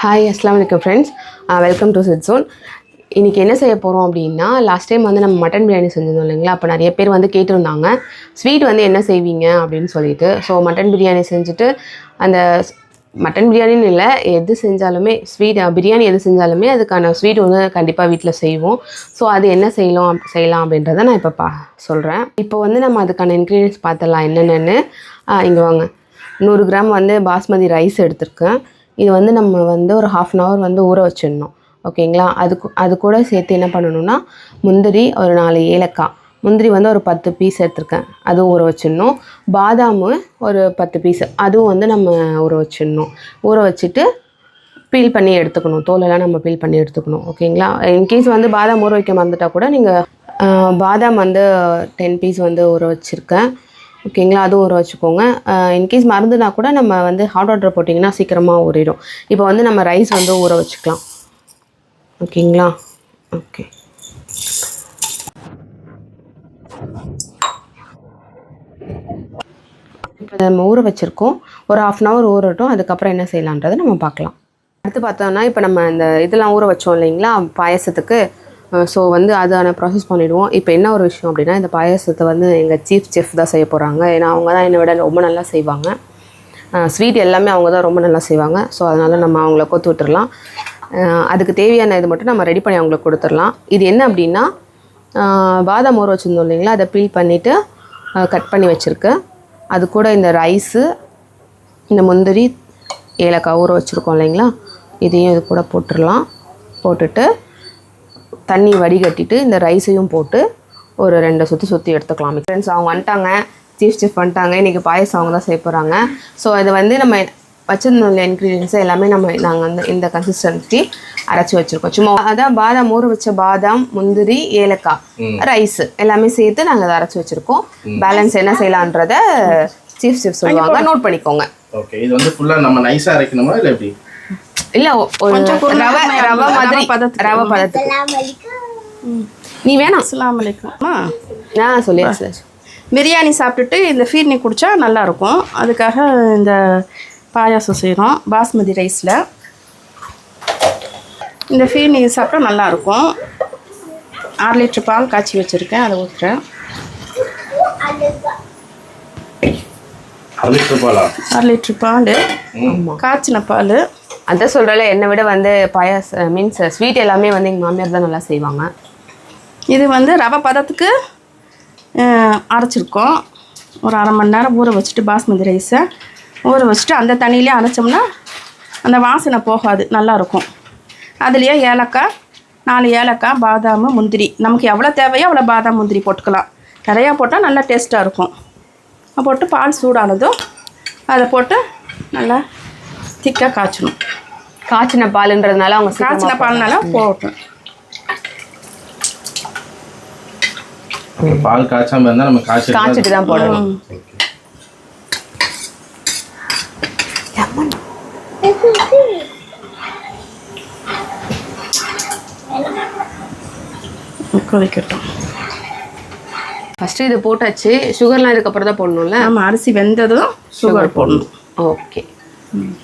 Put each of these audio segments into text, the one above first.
Hi அஸ்லாம் வலைக்கம் friends, welcome to chit zone. இன்றைக்கி என்ன செய்ய போகிறோம் அப்படின்னா, லாஸ்ட் டைம் வந்து நம்ம மட்டன் பிரியாணி செஞ்சிருந்தோம் இல்லைங்களா. அப்போ நிறைய பேர் வந்து கேட்டிருந்தாங்க ஸ்வீட் வந்து என்ன செய்வீங்க அப்படின்னு சொல்லிட்டு. ஸோ மட்டன் பிரியாணி செஞ்சுட்டு, அந்த மட்டன் பிரியாணின்னு இல்லை, எது செஞ்சாலுமே ஸ்வீட் பிரியாணி எது செஞ்சாலுமே அதுக்கான ஸ்வீட் வந்து கண்டிப்பாக வீட்டில் செய்வோம். ஸோ அது என்ன செய்யலாம் அப்படின்றத நான் இப்போ சொல்கிறேன். இப்போ வந்து நம்ம அதுக்கான இன்க்ரீடியன்ஸ் பார்த்துடலாம் என்னென்னு. இங்கே வாங்க, 100 கிராம் வந்து பாஸ்மதி ரைஸ் எடுத்திருக்கேன். இது வந்து நம்ம வந்து ஒரு 1/2 அன் ஹவர் வந்து ஊற வச்சிடணும், ஓகேங்களா. அது கூட சேர்த்து என்ன பண்ணணும்னா, முந்திரி ஒரு 4 ஏலக்காய், முந்திரி வந்து ஒரு 10 பீஸ் எடுத்திருக்கேன், அதுவும் ஊற வச்சிடணும். பாதாம் ஒரு 10 பீஸ், அதுவும் வந்து நம்ம ஊற வச்சிடணும். ஊற வச்சுட்டு பீல் பண்ணி எடுத்துக்கணும், தோலெல்லாம் நம்ம பீல் பண்ணி எடுத்துக்கணும், ஓகேங்களா. இன்கேஸ் வந்து பாதாம் ஊற வைக்க மறந்துட்டால் கூட நீங்கள் பாதாம் வந்து 10 பீஸ் வந்து ஊற வச்சுருக்கேன், ஓகேங்களா. அதுவும் ஊற வச்சுக்கோங்க. இன்கேஸ் மறந்துனா கூட நம்ம வந்து ஹாட் வாட்டர் போட்டிங்கன்னா சீக்கிரமாக ஊறிடும். இப்போ வந்து நம்ம ரைஸ் வந்து ஊற வச்சுக்கலாம், ஓகேங்களா. ஓகே, இப்போ நம்ம ஊற வச்சுருக்கோம். ஒரு 1/2 அன் ஹவர் ஊறட்டும். அதுக்கப்புறம் என்ன செய்யலான்றதை நம்ம பார்க்கலாம். அடுத்து பார்த்தோம்னா, இப்போ நம்ம இந்த இதெல்லாம் ஊற வச்சோம் இல்லைங்களா பாயசத்துக்கு. ஸோ வந்து அதான ப்ராசஸ் பண்ணிவிடுவோம். இப்போ என்ன ஒரு விஷயம் அப்படின்னா, இந்த பாயசத்தை வந்து எங்கள் சீஃப் செஃப் தான் செய்ய போகிறாங்க. ஏன்னா அவங்க தான் என்னை விட ரொம்ப நல்லா செய்வாங்க. ஸ்வீட் எல்லாமே அவங்க தான் ரொம்ப நல்லா செய்வாங்க. ஸோ அதனால் நம்ம அவங்கள கொத்து விட்டுறலாம். அதுக்கு தேவையான இது மட்டும் நம்ம ரெடி பண்ணி அவங்களுக்கு கொடுத்துடலாம். இது என்ன அப்படின்னா, பாதாம் ஊற வச்சுருந்தோம் இல்லைங்களா, அதை பீல் பண்ணிவிட்டு கட் பண்ணி வச்சுருக்கேன். அது கூட இந்த ரைஸு, இந்த முந்திரி, ஏலக்காய் ஊற வச்சுருக்கோம் இல்லைங்களா, இதையும் இது கூட போட்டுடலாம். போட்டுட்டு தண்ணி வடிகட்டிட்டு இந்த ரைஸையும் போட்டு ஒரு 2 சுற்றி எடுத்துக்கலாம். ஃப்ரெண்ட்ஸ், அவங்க வந்துட்டாங்க, சீஃப் செஃப் வந்துட்டாங்க. இன்றைக்கி பாயசம் அவங்க தான் செய்ய போகிறாங்க. ஸோ அது வந்து நம்ம வச்சிருந்தோம் இன்க்ரீடியன்ஸை எல்லாமே நாங்கள் வந்து இந்த கன்சிஸ்டன்சி அரைச்சி வச்சுருக்கோம். சும்மா அதான் பாதாம் ஊற வச்ச பாதாம், முந்திரி, ஏலக்காய், ரைஸு எல்லாமே சேர்த்து நாங்கள் அதை அரைச்சி வச்சுருக்கோம். பேலன்ஸ் என்ன செய்யலான்றத சீஃப் செஃப் சொல்லுவாங்க, நோட் பண்ணிக்கோங்க. ஓகே, இது வந்து ஃபுல்லாக நம்ம நைஸாக அரைக்கணுமா இல்லை எப்படி? இல்லை, ரவை பதத்துக்கு. நீ வேணாம். அஸ்ஸலாமு அலைக்கும். சொல்லியாச்சு. பிரியாணி சாப்பிட்டுட்டு இந்த ஃபீர்னி குடித்தா நல்லாயிருக்கும். அதுக்காக இந்த பாயாசம் செய்கிறோம் பாஸ்மதி ரைஸில். இந்த ஃபீர்னி சாப்பிட்டா நல்லாயிருக்கும். 6 லிட்டர் பால் காய்ச்சி வச்சுருக்கேன், அதை ஊற்றுறேன். 6 லிட்டர் பால், காய்ச்சின பால். அதான் சொல்கிறல, என்னை விட வந்து பாயாசம் மீன்ஸ் ஸ்வீட் எல்லாமே வந்து எங்கள் மாமியார் தான் நல்லா செய்வாங்க. இது வந்து ரவை பதத்துக்கு அரைச்சிருக்கோம். ஒரு 1/2 மணி நேரம் ஊற வச்சுட்டு பாஸ்மதி ரைஸை ஊற வச்சுட்டு அந்த தண்ணியிலே அரைச்சோம்னா அந்த வாசனை போகாது, நல்லாயிருக்கும். அதுலேயே ஏலக்காய், 4 ஏலக்காய், பாதாம், முந்திரி, நமக்கு எவ்வளோ தேவையோ அவ்வளோ பாதாம் முந்திரி போட்டுக்கலாம். நிறையா போட்டால் நல்லா டேஸ்ட்டாக இருக்கும். போட்டு பால் சூடானதும் அதை போட்டு நல்லா திக்காக காய்ச்சணும். காய்ச்சின பாலுன்றதுனால அவங்க காய்ச்சின பால்னால போட்டோம். பால் காய்ச்சாம இருந்தா நம்ம காய்ச்சிட்டு தான் போடணும். கொதிக்கட்டும். ஃபஸ்ட்டு இது போட்டாச்சு. சுகர்லாம் இதுக்கப்புறம் தான் போடணும்ல? நம்ம அரிசி வெந்ததும் சுகர் போடணும். ஓகே.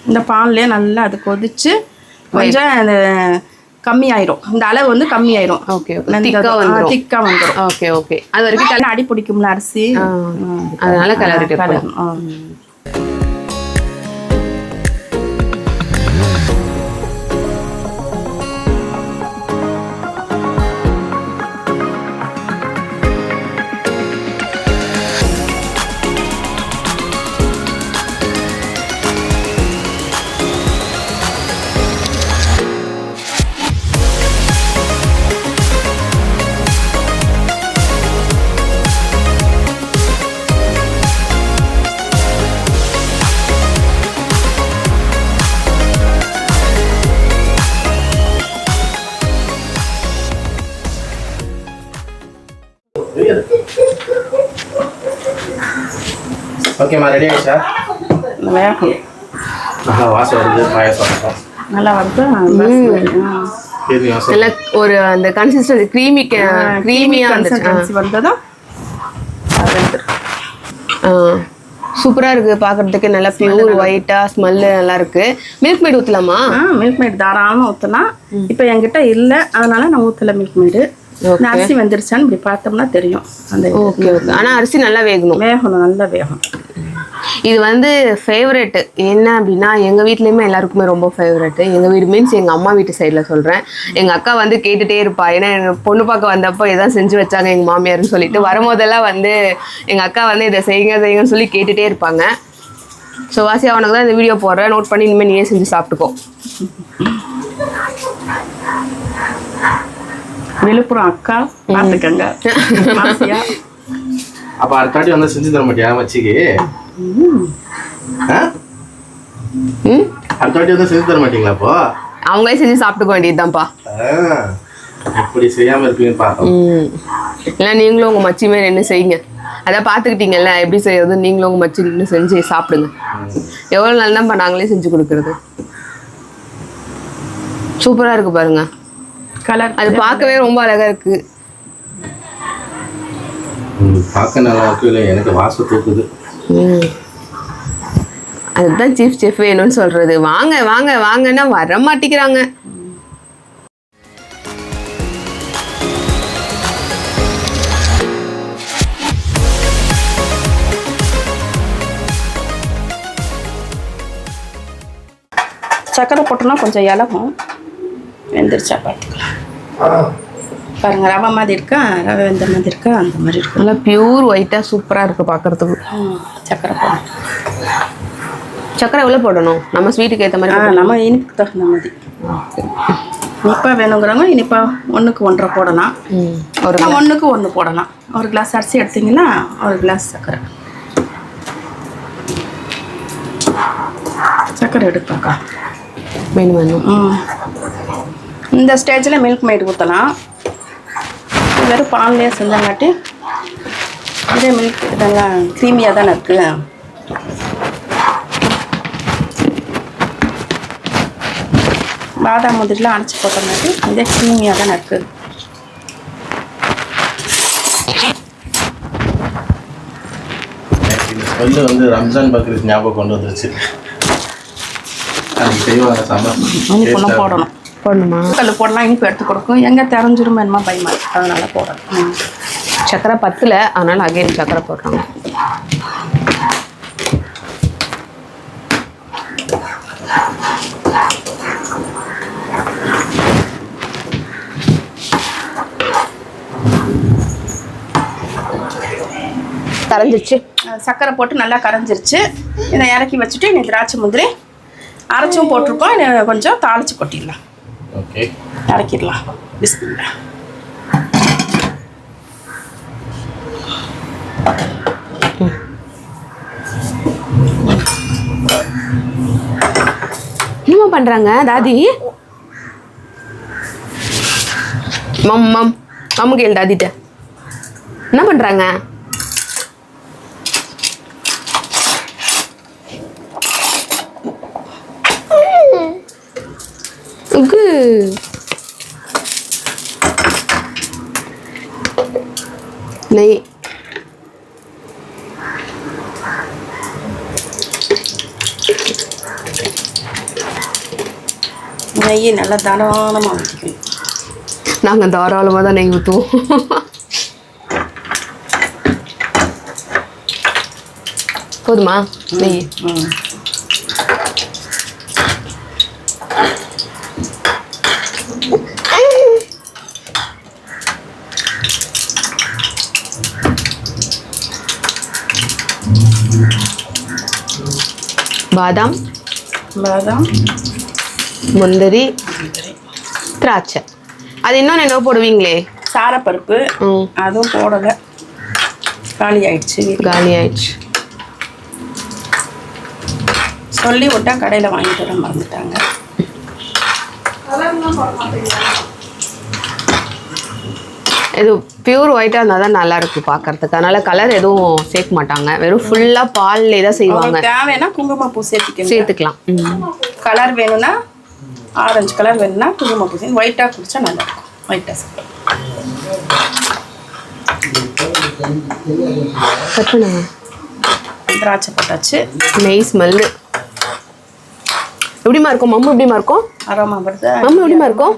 இந்த பால்லேயே நல்லா அது கொதிச்சு கொஞ்சம் அது கம்மியாயிரும். இந்த அளவு வந்து கம்மியாயிரும். ஓகே, திக்காக வந்துடும். Okay okay. அது வரைக்கும் நல்லா அடி பிடிக்கும்ல அரிசி, அதனால கிளறிட்டு ஓகேம்மா, ரெடி ஆயிடுச்சா? வேகம் நல்லா வாசம் வருது, பாயசம் நல்லா வந்து நல்லா ஒரு அந்த கன்சிஸ்டன்சி க்ரீமியாக கன்சிஸ்டன்சி வந்ததும் சூப்பரா இருக்கு பார்க்கறதுக்கு, நல்லா பியூர் ஒயிட்டா, ஸ்மெல்லு நல்லா இருக்கு. மில்க் மேட் ஊற்றலாமா? மில்க் மேட் தாராளமாக ஊற்றலாம். இப்போ என்கிட்ட இல்லை, அதனால நான் ஊற்றல மில்க் மேடு. அரிசி வெந்துருச்சான்னு இப்படி பார்த்தோம்னா தெரியும். அந்த ஓகே ஓகே. ஆனால் அரிசி நல்லா வேகணும். நல்லா வேகும். இது வந்து ஃபேவரெட்டு என்ன அப்படின்னா, எங்கள் வீட்லேயுமே எல்லாருக்குமே ரொம்ப ஃபேவரெட்டு. எங்கள் வீடு மீன்ஸ் எங்கள் அம்மா வீட்டு சைடில் சொல்கிறேன். எங்கள் அக்கா வந்து கேட்டுகிட்டே இருப்பா. ஏன்னா எங்கள் பொண்ணு பார்க்க வந்தப்போ எதாவது செஞ்சு வச்சாங்க எங்கள் மாமியார்னு சொல்லிட்டு, வரும்போதெல்லாம் வந்து எங்கள் அக்கா வந்து இதை செய்யுங்கன்னு சொல்லி கேட்டுகிட்டே இருப்பாங்க. ஸோ வாசி, அவனுக்கு தான் இந்த வீடியோ போடுறேன், நோட் பண்ணி இனிமேல் நீயே செஞ்சு சாப்பிட்டுக்கோ. விழுப்புரம் அக்கா பார்த்துக்கங்க. அப்போ அடுத்த வாட்டி வந்து செஞ்சு தர மாட்டியா மச்சிக்கு? அடுத்த வாட்டி வந்து செஞ்சு தர மாட்டீங்களா? அப்போ அவங்களே செஞ்சு சாப்பிட்டுக்க வேண்டியதுதான்ப்பா. எப்படி செய்யாமல் இருப்பீங்கன்னு பார்த்தோம். இல்லை, நீங்களும் உங்கள் மச்சியுமே நின்று செய்யுங்க. அதான் பார்த்துக்கிட்டீங்கல்ல எப்படி செய்யறது, நீங்களும் உங்கள் மச்சி நின்று செஞ்சு சாப்பிடுங்க. எவ்வளோ நாள் தான்ப்பா நாங்களே செஞ்சு கொடுக்குறது. சூப்பராக இருக்குது பாருங்க கலர். அது பார்க்கவே ரொம்ப அழகாக இருக்குது. பார்க்க நல்லா இருக்கு. இல்லை எனக்கு வாசம் தூக்குது. அதுதான் சீஃப் செஃப் வேணும்னு சொல்றது. வாங்க வாங்க வாங்கன்னா வர மாட்டேங்கிறாங்க. சக்கரை போட்டோம்னா கொஞ்சம் இலகும். வெந்துருச்சா பார்த்துக்கலாம். பாருங்க, ரவை மாதிரி இருக்கா, ரவை வெந்த மாதிரி இருக்கா, அந்த மாதிரி இருக்கும். நல்லா பியூர் ஒயிட்டாக சூப்பராக இருக்குது பார்க்குறதுக்கு. சக்கரை போடணும். சக்கரை எவ்வளோ போடணும்? நம்ம ஸ்வீட்டுக்கு ஏற்ற மாதிரி. நம்ம இனிப்புக்கு தகுந்த மாதிரி. இனிப்பாக வேணுங்கிறவங்க இனிப்பாக 1க்கு 1.5 போடலாம். ஒரு 1க்கு 1 போடலாம். ஒரு கிளாஸ் அரிசி எடுத்திங்கன்னா ஒரு கிளாஸ் சக்கரை. சக்கரை எடுப்பாக்கா வேணும் வேணும். இந்த ஸ்டேஜில் மில்க் மேட் ஊற்றலாம். வெறும் பால்லையே செஞ்சங்காட்டி இதே மில்க் இதெல்லாம் க்ரீமியாக தானே இருக்குது. பாதாம் முந்திரிலாம் அரைச்சி போட்டங்காட்டி இதே க்ரீமியாக தானே இருக்குது. இந்த ஸ்மெல்லு வந்து ரம்ஜான் பக்ரீத் ஞாபகம் கொண்டு வந்துருச்சு. அது செய்வாங்க சாம்பார். இனிப்பு போடணும். போடணுமா? கல் போடலாம், இனிப்பு எடுத்து கொடுக்கும். எங்கே தெரிஞ்சிருமே என்னமா பயமா இருக்கு, அதனால போடணும். சக்கரை பத்தில், அதனால் அகைன் சக்கரை போடுறாங்க. கரைஞ்சிருச்சு. சக்கரை போட்டு நல்லா கரைஞ்சிருச்சு. இதை இறக்கி வச்சுட்டு இன்னைக்கு திராட்சை முந்திரி அரைச்சும் போட்டிருக்கோம். இதை கொஞ்சம் தாளித்து கொட்டிடலாம். ஓகே, இறக்கிடலாம். பிஸ்மில்லா. என்னமா பண்ணுறாங்க தாதி? மம் கேள் தாதிட்ட என்ன பண்ணுறாங்க? நெய் நெய் நல்லா தாராளமாக ஊற்றிக்கணும். நாங்கள் தாராளமாக தான் நெய் ஊற்றுவோம். போதுமா நெய்? பாதாம் முந்திரி திராட்சை. அது இன்னொன்று என்ன போடுவீங்களே? சாரப்பருப்பு. அதுவும் போடலை, காலி ஆயிடுச்சு. சொல்லி விட்டா கடையில் வாங்கிட்டு வர மறந்துட்டாங்க. இது பியூர் ஒயிட்டாக இருந்தால் தான் நல்லா இருக்கு பார்க்கறதுக்கு. அதனால கலர் எதுவும் சேர்க்க மாட்டாங்க, வெறும் ஃபுல்லாக பால்லே தான் செய்வாங்க. தேவைன்னா குங்குமப்பூ சேர்த்துக்கலாம். கலர் வேணும்னா ஆரஞ்சு கலர் வேணும்னா குங்குமப்பூ சேர்த்து ஒயிட்டாக குடிச்சா நல்லா இருக்கும். ஒயிட்டாக கட் பண்ணுங்க. திராட்சை போட்டாச்சு. நெய் ஸ்மெல்லு எப்படிமா இருக்கும்? மம்மு எப்படிமா இருக்கும்? அரோமா வருது. மம்மு எப்படிமா இருக்கும்?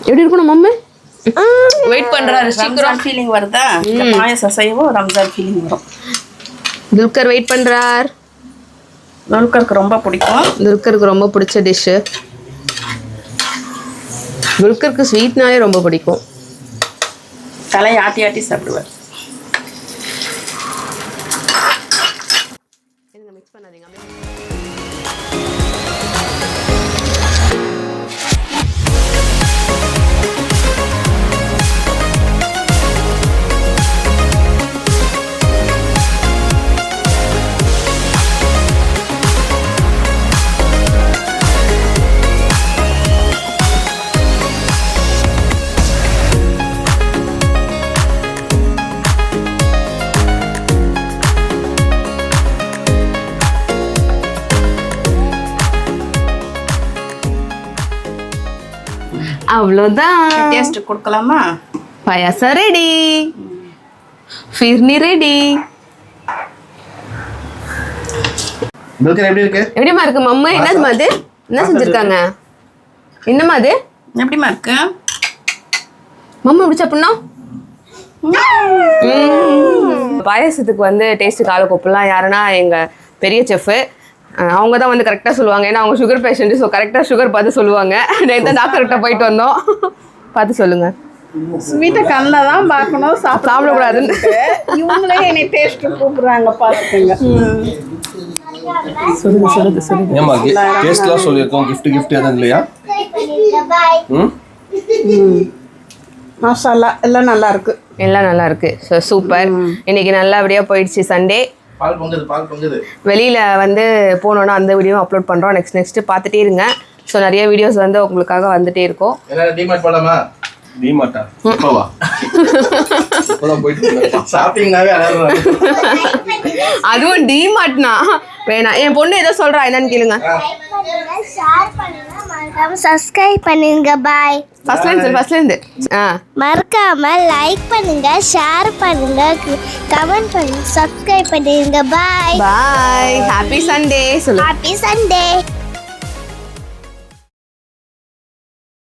எப்படி இருக்கணும் மம்மு? வெயிட் பண்றாரு. ரம்ஜான் ஃபீலிங் வருதா? இந்த பாயசம் செய்யவும் ரம்ஜான் ஃபீலிங் வரும். துல்கர் வெயிட் பண்றார். துல்கருக்கு ரொம்ப பிடிக்கும். துல்கருக்கு ரொம்ப பிடிச்ச டிஷ்ஷு. துல்கருக்கு ஸ்வீட்னாலே ரொம்ப பிடிக்கும். தலையை ஆட்டி ஆட்டி சாப்பிடுவார். மிக்ஸ் பண்ணாதீங்க. அவ்வளோதான். டேஸ்ட் கொடுக்கலாமா? பாயாசம் ரெடி, ஃபிர்னி ரெடி. எப்படி இருக்கு? எப்படிமா இருக்கு மம்மு? என்னதுமா அது? என்ன செஞ்சிருக்காங்க? என்னம்மா அது? எப்படிமா இருக்கு மம்மு? எப்படி சாப்பிடணும்? பாயாசத்துக்கு வந்து டேஸ்ட்டு காலக்கோப்பெல்லாம் யாருன்னா எங்கள் பெரிய செஃப்பு. அவங்க தான் வந்து கரெக்டாக சொல்லுவாங்க. ஏன்னா அவங்க சுகர் பேஷண்ட்டு. ஸோ கரெக்டாக சுகர் பார்த்து சொல்லுவாங்க. நேற்று டாக்டர்கிட்ட போயிட்டு வந்தோம். பார்த்து சொல்லுங்கள். ஸ்வீட்டை கண்ணில் தான் பார்க்கணும், சாப்பிடக்கூடாதுன்னு. இவங்களே என்னை டேஸ்ட்டு கூப்பிட்றாங்க, பார்த்துக்கோங்க. ஏமா டேஸ்ட்லாம் சொல்லியிருக்கோம். கிஃப்ட் எதுவும் இல்லையா? மாஷால்லா, எல்லாம் நல்லா இருக்கு. எல்லாம் நல்லா இருக்கு. So super. இன்னைக்கு நல்லபடியாக போயிடுச்சு சண்டே. பால் பொங்குது. வெளியில் வந்து போனோன்னா அந்த வீடியோ அப்லோட் பண்ணுறோம். நெக்ஸ்ட் பார்த்துட்டே இருங்க. ஸோ நிறைய வீடியோஸ் வந்து உங்களுக்காக வந்துட்டே இருக்கும். டிமார்ட் போலாமா? டிமார்ட்டா? இப்போவா? இப்போதான் போயிட்டு ஷாப்பிங்னாவே அதுவும் டிமார்ட்னா வேணாம். என் பொண்ணு ஏதோ சொல்கிறா, என்னன்னு கேளுங்க. சப்ஸ்கிரைப் பண்ணுங்க. பாய். ஃபர்ஸ்ட்லேருந்து மறக்காம லைக் பண்ணுங்க, ஷேர் பண்ணுங்க, கமெண்ட் பண்ணுங்க, சப்ஸ்கிரைப் பண்ணுங்க. பாய். பாய். ஹாப்பி சண்டே சொல்லு. Happy Sunday.